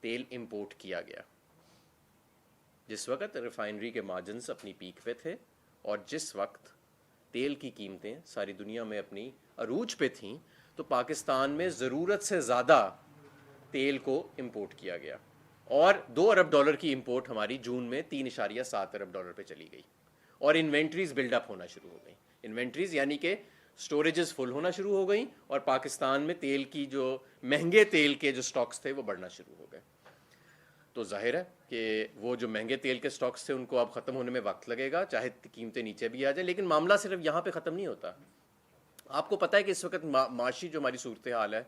تیل امپورٹ کیا گیا. جس وقت ریفائنری کے مارجنز اپنی پیک پہ تھے اور جس وقت تیل کی قیمتیں ساری دنیا میں اپنی عروج پہ تھیں, تو پاکستان میں ضرورت سے زیادہ تیل کو امپورٹ کیا گیا, اور $2 ارب کی امپورٹ ہماری جون میں $3.7 ارب پہ چلی گئی, اور انوینٹریز بلڈ اپ ہونا شروع ہو گئیں. انوینٹریز یعنی کہ سٹوریجز فل ہونا شروع ہو گئیں, اور پاکستان میں تیل کی جو مہنگے تیل کے جو سٹاکس تھے وہ بڑھنا شروع ہو گئے. تو ظاہر ہے کہ وہ جو مہنگے تیل کے سٹاکس تھے ان کو اب ختم ہونے میں وقت لگے گا, چاہے قیمتیں نیچے بھی آ جائیں. لیکن معاملہ صرف یہاں پہ ختم نہیں ہوتا. آپ کو پتہ ہے کہ اس وقت معاشی جو ہماری صورتحال ہے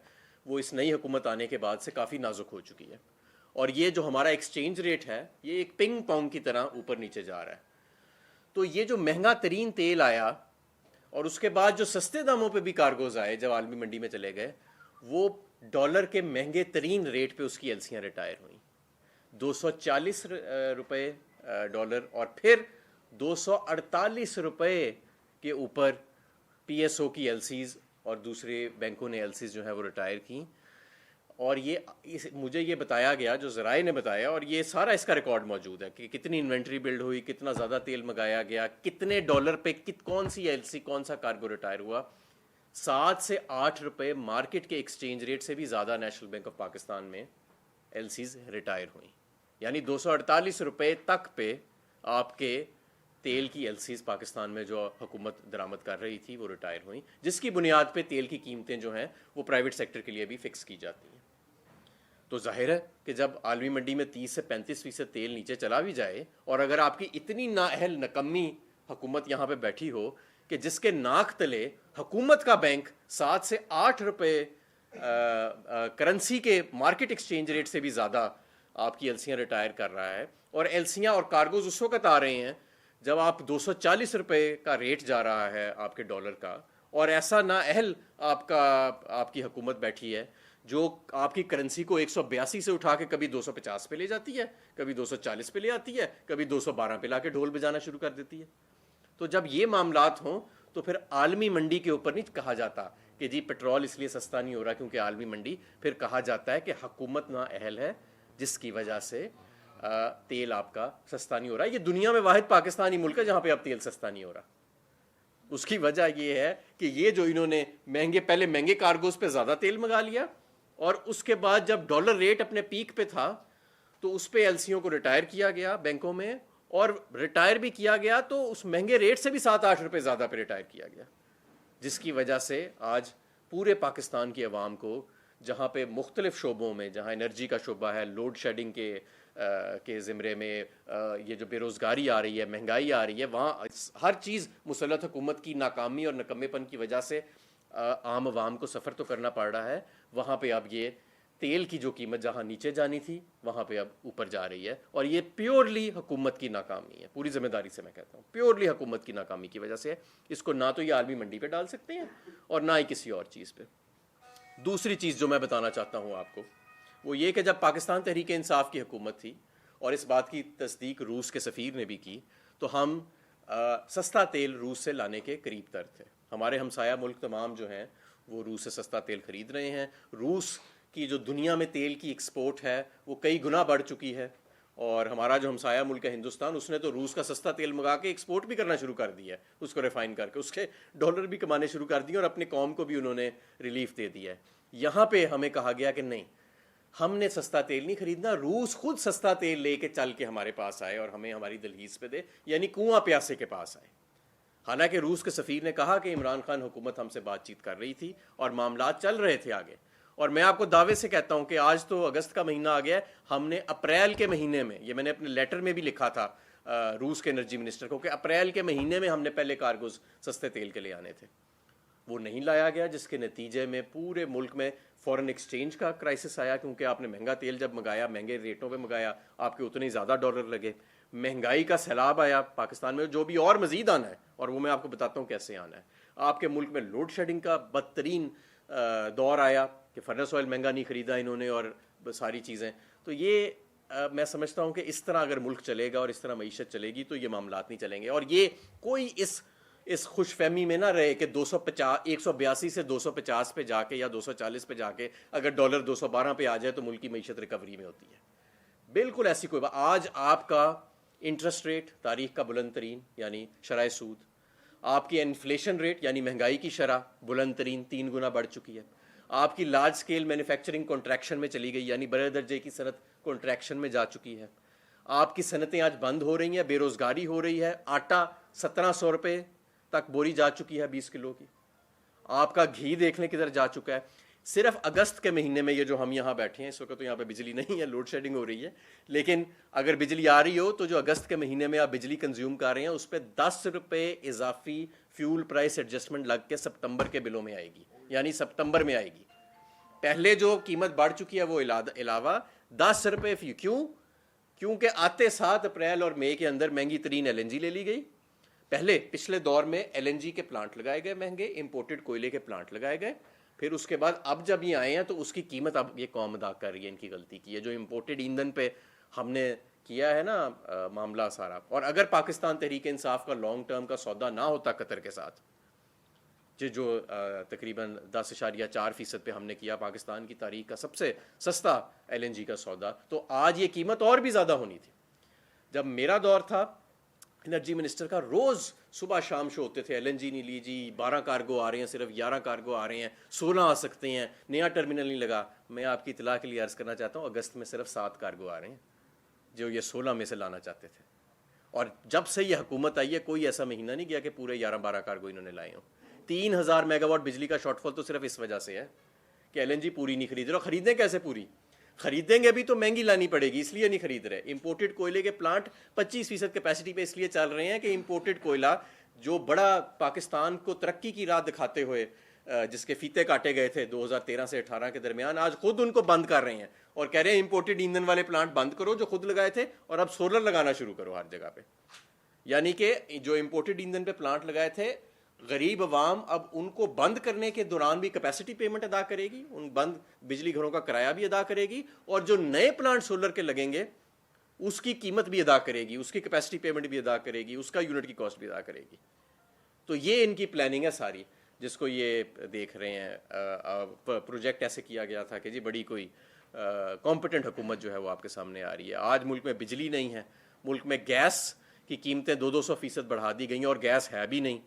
وہ اس نئی حکومت آنے کے بعد سے کافی نازک ہو چکی ہے, اور یہ جو ہمارا ایکسچینج ریٹ ہے یہ ایک پنگ پونگ کی طرح اوپر نیچے جا رہا ہے. تو یہ جو مہنگا ترین تیل آیا اور اس کے بعد جو سستے داموں پہ بھی کارگوز آئے جب عالمی منڈی میں چلے گئے, وہ ڈالر کے مہنگے ترین ریٹ پہ اس کی ایلسیاں ریٹائر ہوئیں, $240 ڈالر, اور پھر $248 کے اوپر پی ایس او کی ایل سیز اور دوسرے بینکوں نے ایل سیز جو ہے وہ ریٹائر کیں. اور یہ مجھے یہ بتایا گیا, جو ذرائع نے بتایا, اور یہ سارا اس کا ریکارڈ موجود ہے کہ کتنی انوینٹری بلڈ ہوئی, کتنا زیادہ تیل منگایا گیا, کتنے ڈالر پہ کون سی ایل سی کون سا کارگو ریٹائر ہوا. $7 سے $8 مارکیٹ کے ایکسچینج ریٹ سے بھی زیادہ نیشنل بینک آف پاکستان میں ایل سیز ریٹائر ہوئیں, یعنی $248 تک پہ آپ کے تیل کی ایل سیز پاکستان میں جو حکومت درآمد کر رہی تھی وہ ریٹائر ہوئیں, جس کی بنیاد پہ تیل کی قیمتیں جو ہیں وہ پرائیویٹ سیکٹر کے لیے بھی فکس کی جاتی ہیں. تو ظاہر ہے کہ جب عالمی منڈی میں 30 سے 35% تیل نیچے چلا بھی جائے, اور اگر آپ کی اتنی نااہل نکمی حکومت یہاں پہ بیٹھی ہو کہ جس کے ناک تلے حکومت کا بینک $7 سے $8 کرنسی کے مارکیٹ ایکسچینج ریٹ سے بھی زیادہ آپ کی ایلسیاں ریٹائر کر رہا ہے, اور ایلسیاں اور کارگوز اس وقت آ رہے ہیں جب آپ $240 کا ریٹ جا رہا ہے آپ کے ڈالر کا, اور ایسا نااہل آپ کی حکومت بیٹھی ہے جو آپ کی کرنسی کو 182 سے اٹھا کے کبھی 250 پہ لے جاتی ہے, کبھی 240 پہ لے آتی ہے, کبھی 212 پہ لا کے ڈھول بجانا شروع کر دیتی ہے. تو جب یہ معاملات ہوں تو پھر عالمی منڈی کے اوپر نہیں کہا جاتا کہ جی پیٹرول اس لیے سستا نہیں ہو رہا کیونکہ عالمی منڈی, پھر کہا جاتا ہے کہ حکومت نااہل ہے جس کی وجہ سے تیل آپ کا سستا نہیں ہو رہا. یہ دنیا میں واحد پاکستانی ملک ہے جہاں پہ اب تیل سستا نہیں ہو رہا. اس کی وجہ یہ ہے کہ یہ جو انہوں نے پہلے مہنگے کارگوز پہ زیادہ تیل منگا لیا, اور اس کے بعد جب ڈالر ریٹ اپنے پیک پہ تھا تو اس پہ ایلسیوں کو ریٹائر کیا گیا بینکوں میں, اور ریٹائر بھی کیا گیا تو اس مہنگے ریٹ سے بھی $7-8 زیادہ پہ ریٹائر کیا گیا, جس کی وجہ سے آج پورے پاکستان کی عوام کو, جہاں پہ مختلف شعبوں میں, جہاں انرجی کا شعبہ ہے, لوڈ شیڈنگ کے زمرے میں یہ جو بے روزگاری آ رہی ہے, مہنگائی آ رہی ہے, وہاں ہر چیز مسلط حکومت کی ناکامی اور نکمے پن کی وجہ سے عام عوام کو سفر تو کرنا پڑ رہا ہے. وہاں پہ اب یہ تیل کی جو قیمت جہاں نیچے جانی تھی وہاں پہ اب اوپر جا رہی ہے, اور یہ پیورلی حکومت کی ناکامی ہے. پوری ذمہ داری سے میں کہتا ہوں پیورلی حکومت کی ناکامی کی وجہ سے. اس کو نہ تو یہ عالمی منڈی پہ ڈال سکتے ہیں اور نہ ہی کسی اور چیز پہ. دوسری چیز جو میں بتانا چاہتا ہوں آپ کو وہ یہ کہ جب پاکستان تحریک انصاف کی حکومت تھی, اور اس بات کی تصدیق روس کے سفیر نے بھی کی, تو ہم سستا تیل روس سے لانے کے قریب تر تھے. ہمارے ہمسایہ ملک تمام جو ہیں وہ روس سے سستا تیل خرید رہے ہیں. روس کی جو دنیا میں تیل کی ایکسپورٹ ہے وہ کئی گنا بڑھ چکی ہے, اور ہمارا جو ہمسایہ ملک ہے ہندوستان, اس نے تو روس کا سستا تیل منگا کے ایکسپورٹ بھی کرنا شروع کر دیا ہے, اس کو ریفائن کر کے اس کے ڈالر بھی کمانے شروع کر دیے, اور اپنی قوم کو بھی انہوں نے ریلیف دے دیا ہے. یہاں پہ ہمیں کہا گیا کہ نہیں, ہم نے سستا تیل نہیں خریدنا, روس خود سستا تیل لے کے چل کے ہمارے پاس آئے اور ہمیں ہماری دہلیز پہ دے, یعنی کنواں پیاسے کے پاس آئے. حالانکہ روس کے سفیر نے کہا کہ عمران خان حکومت ہم سے بات چیت کر رہی تھی اور معاملات چل رہے تھے آگے. اور میں آپ کو دعوے سے کہتا ہوں کہ آج تو اگست کا مہینہ آ گیا ہے, ہم نے اپریل کے مہینے میں, یہ میں نے اپنے لیٹر میں بھی لکھا تھا روس کے انرجی منسٹر کو, کہ اپریل کے مہینے میں ہم نے پہلے کارگوز سستے تیل کے لے آنے تھے. وہ نہیں لایا گیا, جس کے نتیجے میں پورے ملک میں فورن ایکسچینج کا کرائسس آیا, کیونکہ آپ نے مہنگا تیل جب منگایا, مہنگے ریٹوں پہ منگایا, آپ کے اتنے ہی زیادہ ڈالر لگے. مہنگائی کا سیلاب آیا پاکستان میں, جو بھی اور مزید آنا ہے, اور وہ میں آپ کو بتاتا ہوں کیسے آنا ہے. آپ کے ملک میں لوڈ شیڈنگ کا بدترین دور آیا کہ فرنس آئل مہنگا نہیں خریدا انہوں نے, اور ساری چیزیں. تو یہ میں سمجھتا ہوں کہ اس طرح اگر ملک چلے گا اور اس طرح معیشت چلے گی تو یہ معاملات نہیں چلیں گے. اور یہ کوئی اس اس خوش فہمی میں نہ رہے کہ 182 سے 250 پہ جا کے یا 240 پہ جا کے اگر ڈالر 212 پہ آ جائے تو ملک کی معیشت ریکوری میں ہوتی ہے. بالکل ایسی کوئی بات. آج آپ کا انٹرسٹ ریٹ تاریخ کا بلند ترین یعنی شرح سود, آپ کی انفلیشن ریٹ یعنی مہنگائی کی شرح بلند ترین 3 گنا بڑھ چکی ہے. آپ کی لارج سکیل مینوفیکچرنگ کنٹریکشن میں چلی گئی یعنی بڑے درجے کی صنعت کنٹریکشن میں جا چکی ہے. آپ کی صنعتیں آج بند ہو رہی ہیں, بے روزگاری ہو رہی ہے. آٹا 1700 روپے تک بوری جا چکی ہے 20 کلو کی. آپ کا گھی دیکھنے کدھر جا چکا ہے. صرف اگست کے مہینے میں یہ جو ہم یہاں بیٹھے ہیں اس وقت تو یہاں پہ بجلی نہیں ہے, لوڈ شیڈنگ ہو رہی ہے, لیکن اگر بجلی آ رہی ہو تو جو اگست کے مہینے میں آپ بجلی کنزیوم کر رہے ہیں اس پہ 10 روپے اضافی فیول پرائس ایڈجسٹمنٹ لگ کے سپتمبر کے بلوں میں آئے گی, یعنی سپتمبر میں آئے گی. پہلے جو قیمت بڑھ چکی ہے وہ علاوہ 10 روپے فی. کیونکہ آتے 7 اپریل اور مئی کے اندر مہنگی ترین ایل این جی لے لی گئی. پچھلے دور میں ایل این جی کے پلانٹ لگائے گئے مہنگے, امپورٹڈ کوئلے کے پلانٹ لگائے گئے. پھر اس کے بعد اب جب یہ آئے ہیں تو اس کی قیمت اب یہ قوم ادا کر رہی ہے, ان کی غلطی کی ہے جو امپورٹڈ ایندھن پہ ہم نے کیا ہے نا معاملہ سارا. اور اگر پاکستان تحریک انصاف کا لانگ ٹرم کا سودا نہ ہوتا قطر کے ساتھ جو تقریباً 10.4% پہ ہم نے کیا, پاکستان کی تاریخ کا سب سے سستا ایل این جی کا سودا, تو آج یہ قیمت اور بھی زیادہ ہونی تھی. جب میرا دور تھا انرجی منسٹر کا, روز صبح شام شو ہوتے تھے, ایل این جی نہیں لی جی, 12 کارگو آ رہے ہیں, صرف 11 کارگو آ رہے ہیں, 16 آ سکتے ہیں, نیا ٹرمینل نہیں لگا. میں آپ کی اطلاع کے لیے عرض کرنا چاہتا ہوں اگست میں صرف 7 کارگو آ رہے ہیں جو یہ 16 میں سے لانا چاہتے تھے. اور جب سے یہ حکومت آئی ہے کوئی ایسا مہینہ نہیں گیا کہ پورے 11-12 کارگو انہوں نے لائے ہوں. 3000 میگا واٹ بجلی کا شارٹ فال تو صرف اس وجہ سے ہے کہ ایل این جی پوری نہیں خرید رہے. اور خریدیں کیسے پوری؟ خریدیں گے بھی تو مہنگی لانی پڑے گی, اس لیے نہیں خرید رہے. امپورٹڈ کوئلے کے پلانٹ 25% کیپیسٹی پہ اس لیے چل رہے ہیں کہ امپورٹڈ کوئلہ جو بڑا پاکستان کو ترقی کی راہ دکھاتے ہوئے جس کے فیتے کاٹے گئے تھے 2013 سے 18 کے درمیان, آج خود ان کو بند کر رہے ہیں اور کہہ رہے ہیں امپورٹڈ ایندھن والے پلانٹ بند کرو جو خود لگائے تھے اور اب سولر لگانا شروع کرو ہر جگہ پہ. یعنی کہ جو امپورٹڈ ایندھن پہ پلانٹ لگائے تھے غریب عوام اب ان کو بند کرنے کے دوران بھی کیپیسٹی پیمنٹ ادا کرے گی, ان بند بجلی گھروں کا کرایہ بھی ادا کرے گی, اور جو نئے پلانٹ سولر کے لگیں گے اس کی قیمت بھی ادا کرے گی, اس کی کیپیسٹی پیمنٹ بھی ادا کرے گی, اس کا یونٹ کی کاسٹ بھی ادا کرے گی. تو یہ ان کی پلاننگ ہے ساری جس کو یہ دیکھ رہے ہیں. پروجیکٹ ایسے کیا گیا تھا کہ جی بڑی کوئی کمپٹنٹ حکومت جو ہے وہ آپ کے سامنے آ رہی ہے. آج ملک میں بجلی نہیں ہے, ملک میں گیس کی قیمتیں 200% بڑھا دی گئی ہیں اور گیس ہے بھی نہیں.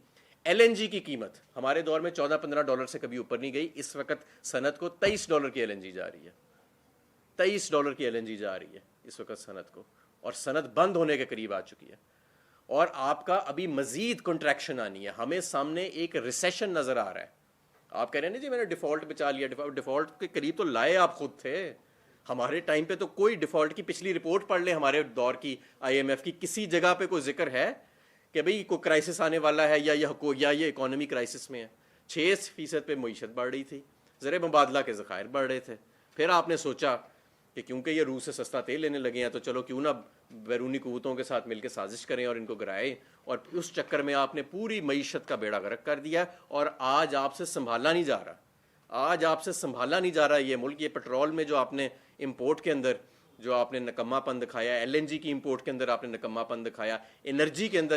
ایل این جی کی قیمت ہمارے دور میں $14-15 سے کبھی اوپر نہیں گئی. اس وقت صنعت کو $23 کی ایل این جی جا رہی ہے, $23 کی ایل این جی جا رہی ہے اس وقت صنعت کو, اور صنعت بند ہونے کے قریب آ چکی ہے. اور آپ کا ابھی مزید کنٹریکشن آنی ہے. ہمیں سامنے ایک ریسیشن نظر آ رہا ہے. آپ کہہ رہے ہیں نا جی میں نے ڈیفالٹ بچا لیا, ڈیفالٹ کے قریب تو لائے آپ خود تھے. ہمارے ٹائم پہ تو کوئی ڈیفالٹ کی پچھلی رپورٹ پڑھ لیں ہمارے دور کی آئی ایم ایف کی, کسی جگہ پہ کوئی ذکر ہے کہ بھئی کوئی کرائسس آنے والا ہے یا یہ اکانومی کرائسس میں ہے. 6% پہ معیشت بڑھ رہی تھی, زر مبادلہ کے ذخائر بڑھ رہے تھے. پھر آپ نے سوچا کہ کیونکہ یہ روس سے سستا تیل لینے لگے ہیں تو چلو کیوں نہ بیرونی قوتوں کے ساتھ مل کے سازش کریں اور ان کو گرائیں, اور اس چکر میں آپ نے پوری معیشت کا بیڑا غرق کر دیا. اور آج آپ سے سنبھالا نہیں جا رہا, یہ ملک. یہ پٹرول میں جو آپ نے امپورٹ کے اندر جو آپ نے نکما پن دکھایا, ایل این جی کی امپورٹ کے اندر آپ نے نکما پن دکھایا, انرجی کے اندر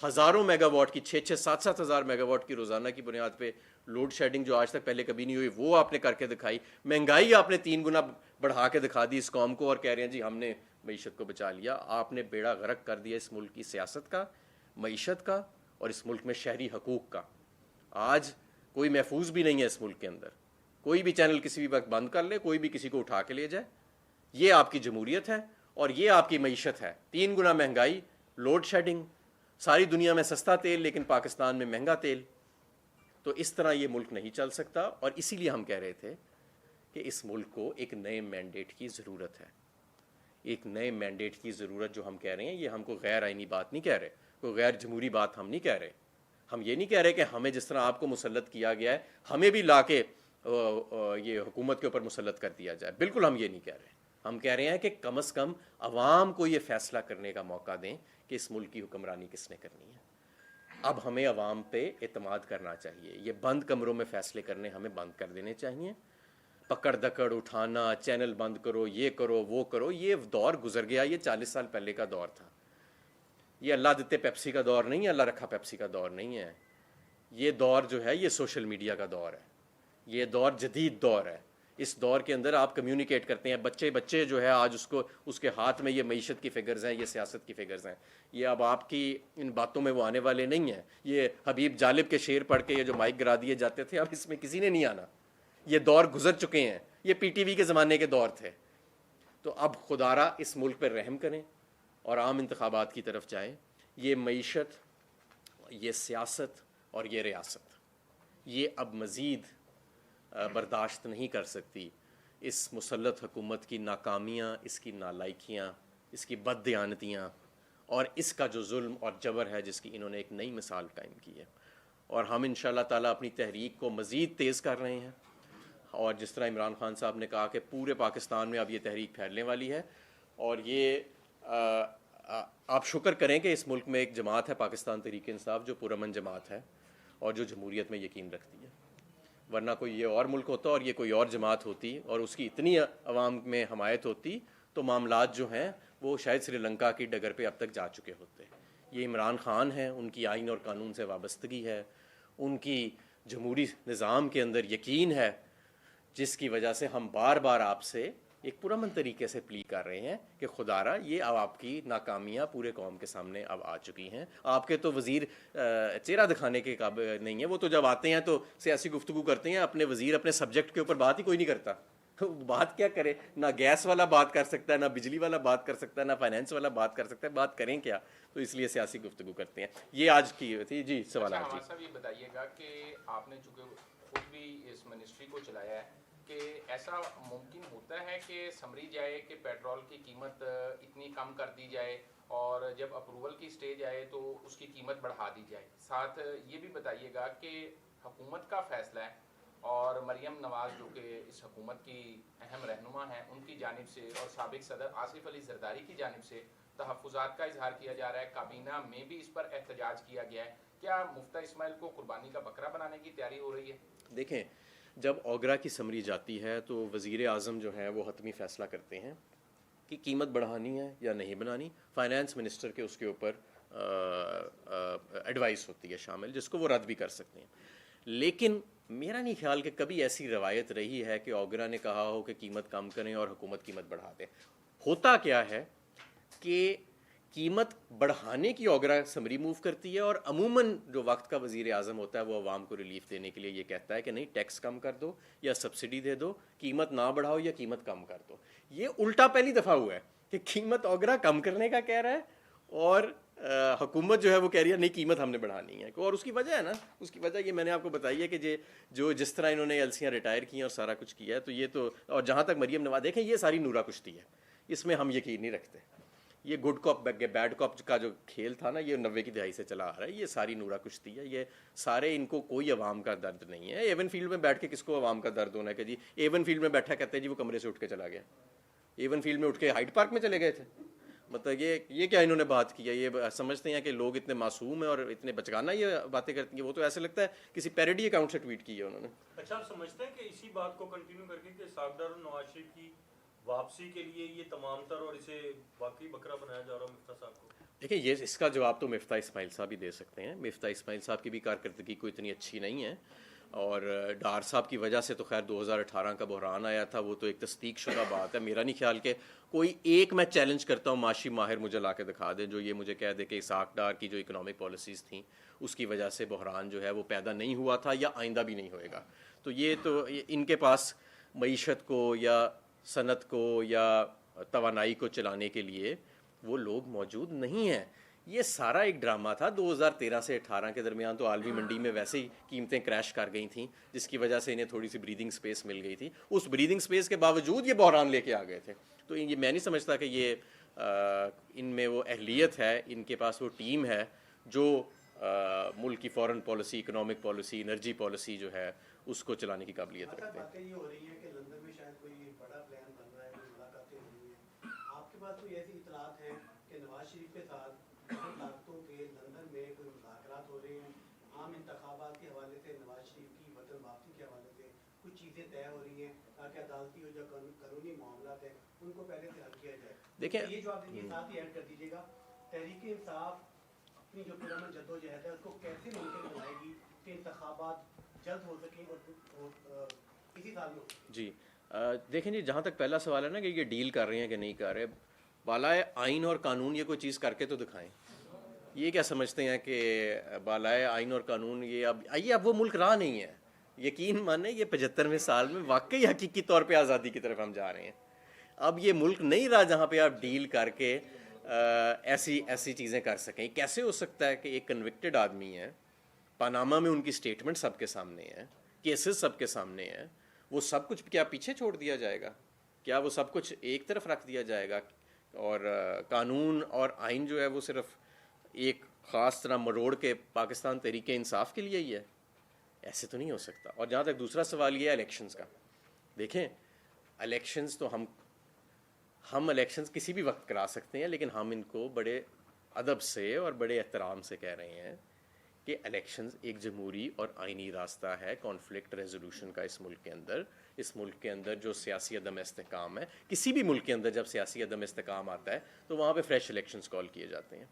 ہزاروں میگا واٹ کی 6-7 ہزار میگا واٹ کی روزانہ کی بنیاد پہ لوڈ شیڈنگ جو آج تک پہلے کبھی نہیں ہوئی وہ آپ نے کر کے دکھائی. مہنگائی آپ نے 3 گنا بڑھا کے دکھا دی اس قوم کو, اور کہہ رہے ہیں جی ہم نے معیشت کو بچا لیا. آپ نے بیڑا غرق کر دیا اس ملک کی سیاست کا, معیشت کا, اور اس ملک میں شہری حقوق کا. آج کوئی محفوظ بھی نہیں ہے اس ملک کے اندر. کوئی بھی چینل کسی بھی وقت بند کر لے, کوئی بھی کسی کو اٹھا کے لے جائے. یہ آپ کی جمہوریت ہے اور یہ آپ کی معیشت ہے. 3 گنا مہنگائی, لوڈ شیڈنگ, ساری دنیا میں سستا تیل لیکن پاکستان میں مہنگا تیل. تو اس طرح یہ ملک نہیں چل سکتا, اور اسی لیے ہم کہہ رہے تھے کہ اس ملک کو ایک نئے مینڈیٹ کی ضرورت ہے. ایک نئے مینڈیٹ کی ضرورت جو ہم کہہ رہے ہیں یہ ہم کو غیر آئینی بات نہیں کہہ رہے, کوئی غیر جمہوری بات ہم نہیں کہہ رہے. ہم یہ نہیں کہہ رہے کہ ہمیں جس طرح آپ کو مسلط کیا گیا ہے ہمیں بھی لا کے یہ حکومت کے اوپر مسلط کر دیا جائے. بالکل ہم یہ نہیں کہہ رہے. ہم کہہ رہے ہیں کہ کم از کم عوام کو یہ فیصلہ کرنے کا موقع دیں کہ اس ملک کی حکمرانی کس نے کرنی ہے. اب ہمیں عوام پہ اعتماد کرنا چاہیے. یہ بند کمروں میں فیصلے کرنے ہمیں بند کر دینے چاہیے. پکڑ دکڑ اٹھانا, چینل بند کرو, یہ کرو وہ کرو, یہ دور گزر گیا. یہ 40 سال پہلے کا دور تھا. یہ اللہ دیتے پیپسی کا دور نہیں ہے, اللہ رکھا پیپسی کا دور نہیں ہے. یہ دور جو ہے یہ سوشل میڈیا کا دور ہے, یہ دور جدید دور ہے. اس دور کے اندر آپ کمیونیکیٹ کرتے ہیں. بچے جو ہے آج اس کے ہاتھ میں یہ معیشت کی فگرز ہیں, یہ سیاست کی فگرز ہیں. یہ اب آپ کی ان باتوں میں وہ آنے والے نہیں ہیں. یہ حبیب جالب کے شعر پڑھ کے یہ جو مائک گرا دیے جاتے تھے, اب اس میں کسی نے نہیں آنا. یہ دور گزر چکے ہیں, یہ پی ٹی وی کے زمانے کے دور تھے. تو اب خدارا اس ملک پر رحم کریں اور عام انتخابات کی طرف جائیں. یہ معیشت, یہ سیاست اور یہ ریاست, یہ اب مزید برداشت نہیں کر سکتی اس مسلط حکومت کی ناکامیاں, اس کی نالائکیاں, اس کی بددیانتیاں اور اس کا جو ظلم اور جبر ہے جس کی انہوں نے ایک نئی مثال قائم کی ہے. اور ہم انشاءاللہ تعالیٰ اپنی تحریک کو مزید تیز کر رہے ہیں, اور جس طرح عمران خان صاحب نے کہا کہ پورے پاکستان میں اب یہ تحریک پھیلنے والی ہے. اور یہ آپ شکر کریں کہ اس ملک میں ایک جماعت ہے پاکستان تحریک انصاف جو پرامن جماعت ہے اور جو جمہوریت میں یقین رکھتی ہے. ورنہ کوئی یہ اور ملک ہوتا اور یہ کوئی اور جماعت ہوتی اور اس کی اتنی عوام میں حمایت ہوتی تو معاملات جو ہیں وہ شاید سری لنکا کی ڈگر پہ اب تک جا چکے ہوتے. یہ عمران خان ہیں, ان کی آئین اور قانون سے وابستگی ہے, ان کی جمہوری نظام کے اندر یقین ہے, جس کی وجہ سے ہم بار بار آپ سے ایک پرامن طریقے سے پلی کر رہے ہیں کہ خدارا یہ اب آپ کی ناکامیاں پورے قوم کے سامنے اب آ چکی ہیں. آپ کے تو وزیر چہرہ دکھانے کے قابل نہیں ہیں, وہ تو جب آتے ہیں تو سیاسی گفتگو کرتے ہیں, اپنے وزیر اپنے سبجیکٹ کے اوپر بات ہی کوئی نہیں کرتا. بات کیا کرے, نہ گیس والا بات کر سکتا ہے, نہ بجلی والا بات کر سکتا ہے, نہ فائنینس والا بات کر سکتا ہے, بات کریں کیا؟ تو اس لیے سیاسی گفتگو کرتے ہیں. یہ آج کی تھی. جی سوالات. جی صاحب یہ بتائیے گا کہ آپ نے چونکہ خود بھی اس منسٹری کو چلایا ہے کہ ایسا ممکن ہوتا ہے کہ سمری جائے کہ پیٹرول کی قیمت اتنی کم کر دی جائے اور جب اپروول کی سٹیج آئے تو اس کی قیمت بڑھا دی جائے. ساتھ یہ بھی بتائیے گا کہ حکومت کا فیصلہ ہے اور مریم نواز جو کہ اس حکومت کی اہم رہنما ہیں, ان کی جانب سے اور سابق صدر آصف علی زرداری کی جانب سے تحفظات کا اظہار کیا جا رہا ہے. کابینہ میں بھی اس پر احتجاج کیا گیا ہے. کیا مفتہ اسماعیل کو قربانی کا بکرا بنانے کی تیاری ہو رہی ہے؟ دیکھیں, جب اوگرا کی سمری جاتی ہے تو وزیر اعظم جو ہیں وہ حتمی فیصلہ کرتے ہیں کہ قیمت بڑھانی ہے یا نہیں بنانی. فائنانس منسٹر کے اس کے اوپر ایڈوائس ہوتی ہے شامل, جس کو وہ رد بھی کر سکتے ہیں. لیکن میرا نہیں خیال کہ کبھی ایسی روایت رہی ہے کہ اوگرا نے کہا ہو کہ قیمت کم کریں اور حکومت قیمت بڑھا دے. ہوتا کیا ہے کہ قیمت بڑھانے کی اوگرا سمری موو کرتی ہے, اور عموماً جو وقت کا وزیر اعظم ہوتا ہے وہ عوام کو ریلیف دینے کے لیے یہ کہتا ہے کہ نہیں ٹیکس کم کر دو یا سبسڈی دے دو, قیمت نہ بڑھاؤ یا قیمت کم کر دو. یہ الٹا پہلی دفعہ ہوا ہے کہ قیمت اوگرا کم کرنے کا کہہ رہا ہے اور حکومت جو ہے وہ کہہ رہی ہے نہیں قیمت ہم نے بڑھانی ہے. اور اس کی وجہ ہے نا, اس کی وجہ یہ میں نے آپ کو بتائی ہے کہ جو جس طرح انہوں نے ایلسیاں ریٹائر کی ہیں اور سارا کچھ کیا ہے, تو یہ تو, اور جہاں تک مریم نواز, دیکھیں یہ ساری نورا کشتی ہے, اس میں ہم یقین نہیں رکھتے. یہ گڈ کاپ بیڈ کاپ کا جو کھیل تھا نا, یہ 90 کی دہائی سے چلا آ رہا ہے. یہ ساری نورا کشتی ہے, یہ سارے, ان کو کوئی عوام کا درد نہیں ہے. ایون فیلڈ میں بیٹھ کے کس کو عوام کا درد ہونا ہے کہ جی ایون فیلڈ میں بیٹھا کہتے ہیں جی وہ کمرے سے اٹھ کے چلا گیا, ایون فیلڈ میں اٹھ کے ہائیڈ پارک میں چلے گئے تھے. مطلب یہ کیا انہوں نے بات کی ہے؟ یہ سمجھتے ہیں کہ لوگ اتنے معصوم ہیں اور اتنے بچگانہ یہ باتیں کرتی ہیں. وہ تو ایسے لگتا ہے کسی پیروڈی اکاؤنٹ سے ٹویٹ کی ہے انہوں نے. اچھا, آپ سمجھتے ہیں کہ اسی بات کو کنٹینیو کر کے کہ ساکھدار اور نواز شریف کی واپسی کے لیے یہ تمام تر اور اسے واقعی بکرا بنایا جا رہا مفتہ صاحب کو؟ دیکھیں یہ اس کا جواب تو مفتہ اسماعیل صاحب ہی دے سکتے ہیں. مفتہ اسماعیل صاحب کی بھی کارکردگی کوئی اتنی اچھی نہیں ہے, اور ڈار صاحب کی وجہ سے تو خیر 2018 کا بحران آیا تھا, وہ تو ایک تصدیق شدہ بات ہے. میرا نہیں خیال کہ کوئی ایک, میں چیلنج کرتا ہوں معاشی ماہر مجھے لا کے دکھا دے جو یہ مجھے کہہ دے کہ اسحاق ڈار کی جو اکنامک پالیسیز تھیں اس کی وجہ سے بحران جو ہے وہ پیدا نہیں ہوا تھا یا آئندہ بھی نہیں ہوئے گا. تو یہ تو ان کے پاس معیشت کو یا صنعت کو یا توانائی کو چلانے کے لیے وہ لوگ موجود نہیں ہیں. یہ سارا ایک ڈرامہ تھا. 2013 سے 18 کے درمیان تو عالمی منڈی میں ویسے ہی قیمتیں کریش کر گئی تھیں, جس کی وجہ سے انہیں تھوڑی سی بریدنگ سپیس مل گئی تھی. اس بریدنگ سپیس کے باوجود یہ بحران لے کے آ گئے تھے. تو یہ میں نہیں سمجھتا کہ یہ ان میں وہ اہلیت ہے, ان کے پاس وہ ٹیم ہے جو ملک کی foreign policy, economic policy, energy policy جو ہے اس کو چلانے کی قابلیت رکھتے ہیں. باتیں یہ ہو رہی ہیں کہ لندن میں شاید کوئی بڑا پلان بن رہا ہے, کوئی ملاقاتیں ہو رہی ہیں. آپ کے پاس کوئی ایسی اطلاعات ہیں کہ نواز شریف کے ساتھ طاقتوں کے لندن میں کوئی مذاکرات ہو رہے ہیں, عام انتخابات کے حوالے سے, نواز شریف کی وطن واپسی کے حوالے سے کچھ چیزیں طے ہو رہی ہیں تاکہ عدالتی اور جو قانونی معاملات ہیں ان کو پہلے سے حل کیا جائے؟ دیکھیں یہ جو آپ دیجیے ساتھ ہی ایڈ کر دیجیے گا, تحریک انصاف اپنی جو پرامن جدوجہد ہے اس کو کیسے ممکن بنائے گی کہ انتخابات جلد ہو سکیں اور اسی سال میں ہو سکیں؟ جی دیکھیں جی، جہاں تک پہلا سوال ہے نا کہ یہ ڈیل کر رہے ہیں کہ نہیں کر رہے، بالائے آئین اور قانون یہ کوئی چیز کر کے تو دکھائیں. یہ کیا سمجھتے ہیں کہ بالائے آئین اور قانون اب وہ ملک رہا نہیں ہے. یقین مانیں یہ 75ویں سال میں واقعی حقیقی طور پہ آزادی کی طرف ہم جا رہے ہیں. اب یہ ملک نہیں رہا جہاں پہ آپ ڈیل کر کے ایسی چیزیں کر سکیں. کیسے ہو سکتا ہے کہ ایک کنوکٹڈ آدمی ہے، پاناما میں ان کی سٹیٹمنٹ سب کے سامنے ہے، کیسز سب کے سامنے ہیں، وہ سب کچھ کیا پیچھے چھوڑ دیا جائے گا؟ کیا وہ سب کچھ ایک طرف رکھ دیا جائے گا اور قانون اور آئین جو ہے وہ صرف ایک خاص طرح مروڑ کے پاکستان تحریک انصاف کے لیے ہی ہے؟ ایسے تو نہیں ہو سکتا. اور جہاں تک دوسرا سوال یہ ہے الیکشنز کا، دیکھیں الیکشنز تو ہم الیکشنز کسی بھی وقت کرا سکتے ہیں، لیکن ہم ان کو بڑے ادب سے اور بڑے احترام سے کہہ رہے ہیں کہ الیکشنز ایک جمہوری اور آئینی راستہ ہے کانفلکٹ ریزولوشن کا. اس ملک کے اندر جو سیاسی عدم استحکام ہے، کسی بھی ملک کے اندر جب سیاسی عدم استحکام آتا ہے تو وہاں پہ فریش الیکشنز کال کیے جاتے ہیں.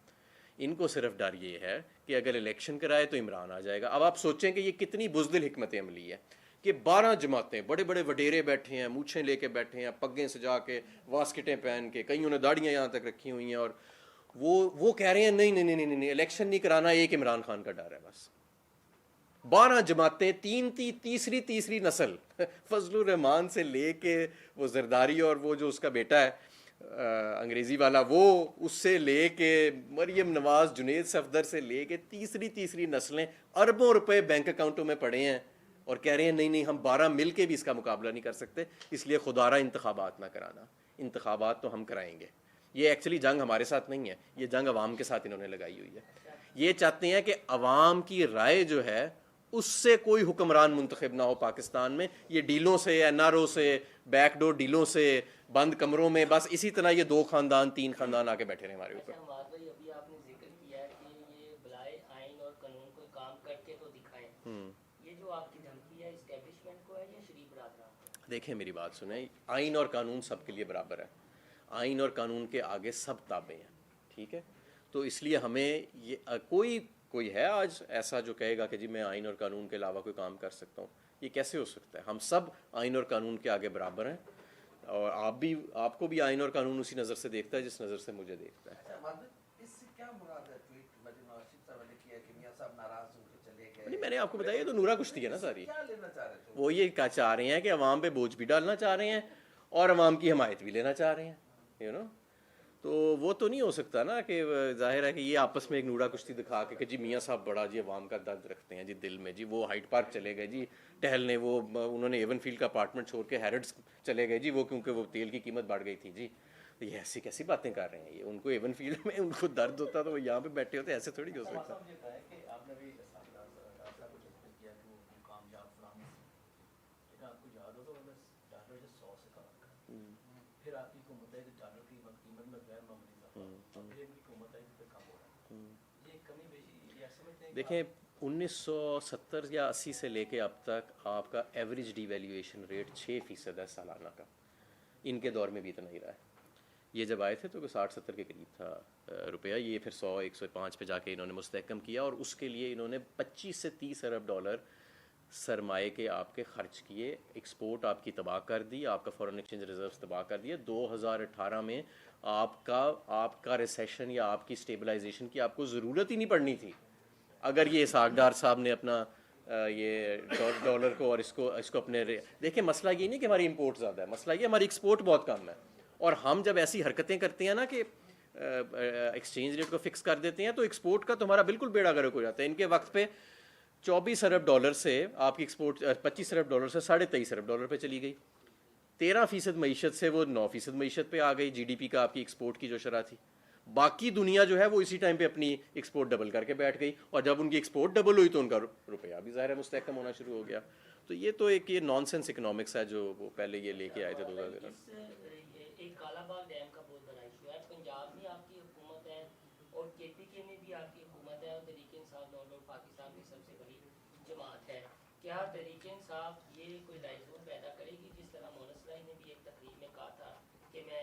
ان کو صرف ڈر یہ ہے کہ اگر الیکشن کرائے تو عمران آ جائے گا. اب آپ سوچیں کہ یہ کتنی بزدل حکمت عملی ہے کہ 12 جماعتیں، بڑے بڑے وڈیرے بیٹھے ہیں، مونچھیں لے کے بیٹھے ہیں، پگیں سجا کے، واسکٹیں پہن کے، کئیوں نے داڑیاں یہاں تک رکھی ہوئی ہیں، اور وہ کہہ رہے ہیں نہیں الیکشن نہیں کرانا، ایک عمران خان کا ڈر ہے بس. 12 جماعتیں، تیسری نسل فضل الرحمان سے لے کے وہ زرداری اور وہ جو اس کا بیٹا ہے انگریزی والا، وہ اس سے لے کے مریم نواز، جنید صفدر سے لے کے تیسری نسلیں اربوں روپے بینک اکاؤنٹوں میں پڑے ہیں اور کہہ رہے ہیں نہیں ہم 12 مل کے بھی اس کا مقابلہ نہیں کر سکتے، اس لیے خدا را انتخابات نہ کرانا. انتخابات تو ہم کرائیں گے. یہ ایکچولی جنگ ہمارے ساتھ نہیں ہے، یہ جنگ عوام کے ساتھ انہوں نے لگائی ہوئی ہے. یہ چاہتے ہیں کہ عوام کی رائے جو ہے اس سے کوئی حکمران منتخب نہ ہو پاکستان میں. یہ ڈیلوں سے، این آر او سے، بیک ڈور ڈیلوں سے، بند کمروں میں، بس اسی طرح یہ 2 خاندان 3 خاندان آ کے بیٹھے رہے ہمارے اوپر. ابھی آپ نے ذکر کیا ہے کہ یہ بلائے آئین اور قانون کو کام کر کے تو دکھائیں، یہ جو آپ کی دھمکی ہے اسٹیبلشمنٹ کو ہے یا شریف برادران کو؟ دیکھیں میری بات سنیں، آئین اور قانون سب کے لیے برابر ہے. آئین اور قانون کے آگے سب تابع ہیں، ٹھیک ہے؟ تو اس لیے ہمیں یہ کوئی ہے آج ایسا جو کہے گا کہ جی میں آئین اور قانون کے علاوہ کوئی کام کر سکتا ہوں؟ یہ کیسے ہو سکتا ہے؟ ہم سب آئین اور قانون کے آگے برابر ہیں، اور آپ کو بھی آئین اور قانون اسی نظر سے دیکھتا ہے جس نظر سے مجھے دیکھتا ہے. اس سے کیا مراد ہے؟ ٹویٹ نواز شریف صاحب نے کیا کہ میاں صاحب ناراض ہو کے چلے گئے. میں نے آپ کو بتایا یہ تو نورا کشتی ہے نا ساری. کیا لینا چاہ رہے تھے وہ یہ چاہ رہے ہیں کہ عوام پہ بوجھ بھی ڈالنا چاہ رہے ہیں اور عوام کی حمایت بھی لینا چاہ رہے ہیں، تو وہ تو نہیں ہو سکتا نا کہ ظاہر ہے کہ یہ آپس میں ایک نورا کشتی دکھا کے کہ جی میاں صاحب بڑا جی عوام کا درد رکھتے ہیں جی دل میں، جی وہ ہائٹ پارک چلے گئے جی ٹہلنے، وہ انہوں نے ایون فیلڈ کا اپارٹمنٹ چھوڑ کے ہیرڈس چلے گئے جی وہ کیونکہ وہ تیل کی قیمت بڑھ گئی تھی جی. یہ ایسی کیسی باتیں کر رہے ہیں؟ یہ ان کو ایون فیلڈ میں ان کو درد ہوتا تو وہ یہاں پہ بیٹھے ہوتے، ایسے تھوڑی ہو سکتا. دیکھیں 1970 یا 80 سے لے کے اب تک آپ کا ایوریج ڈی ویلیویشن ریٹ 6% ہے سالانہ کا. ان کے دور میں بھی اتنا ہی رہا ہے. یہ جب آئے تھے تو 60-70 کے قریب تھا روپیہ، یہ پھر 100-105 پہ جا کے انہوں نے مستحکم کیا، اور اس کے لیے انہوں نے 25 سے 30 ارب ڈالر سرمایے کے آپ کے خرچ کیے. ایکسپورٹ آپ کی تباہ کر دی، آپ کا فورن ایکسچینج ریزروز تباہ کر دیے. 2018 میں آپ کا ریسیشن یا آپ کی اسٹیبلائزیشن کی آپ کو ضرورت ہی نہیں پڑنی تھی اگر یہ اسحاق ڈار صاحب نے اپنا یہ ڈالر کو اور اس کو اپنے دیکھیں مسئلہ یہ نہیں کہ ہماری امپورٹ زیادہ ہے، مسئلہ یہ ہماری ایکسپورٹ بہت کم ہے. اور ہم جب ایسی حرکتیں کرتے ہیں نا کہ ایکسچینج ریٹ کو فکس کر دیتے ہیں تو ایکسپورٹ کا تو ہمارا بالکل بیڑا غرق ہو جاتا ہے. ان کے وقت پہ 24 ارب ڈالر سے آپ کی ایکسپورٹ 25 ارب ڈالر سے 23.5 ارب ڈالر پہ چلی گئی. 13% معیشت سے وہ 9% معیشت پہ آ گئی. جی ڈی پی کا آپ کی ایکسپورٹ کی جو شرح تھی. باقی دنیا جو ہے وہ اسی ٹائم پہ اپنی ایکسپورٹ ڈبل کر کے بیٹھ گئی، اور جب ان کی ایکسپورٹ ڈبل ہوئی تو ان کا روپیہ بھی ظاہر ہے مستحکم ہونا شروع ہو گیا. تو یہ تو ایک یہ نان سینس اکنامکس ہے جو وہ پہلے یہ لے کے آئے تھے 2013. ایک کالا باغ ڈیم کا بہت بڑا ایشو ہے. پنجاب میں آپ کی حکومت ہے اور کے پی کے میں بھی آپ کی حکومت ہے، اور تحریک انصاف نارمل پاکستان کی سب سے بڑی جماعت ہے. کیا تحریک انصاف یہ کوئی لائزون پیدا کرے گی جس طرح مونس لائی نے بھی ایک تقریب میں کہا تھا کہ میں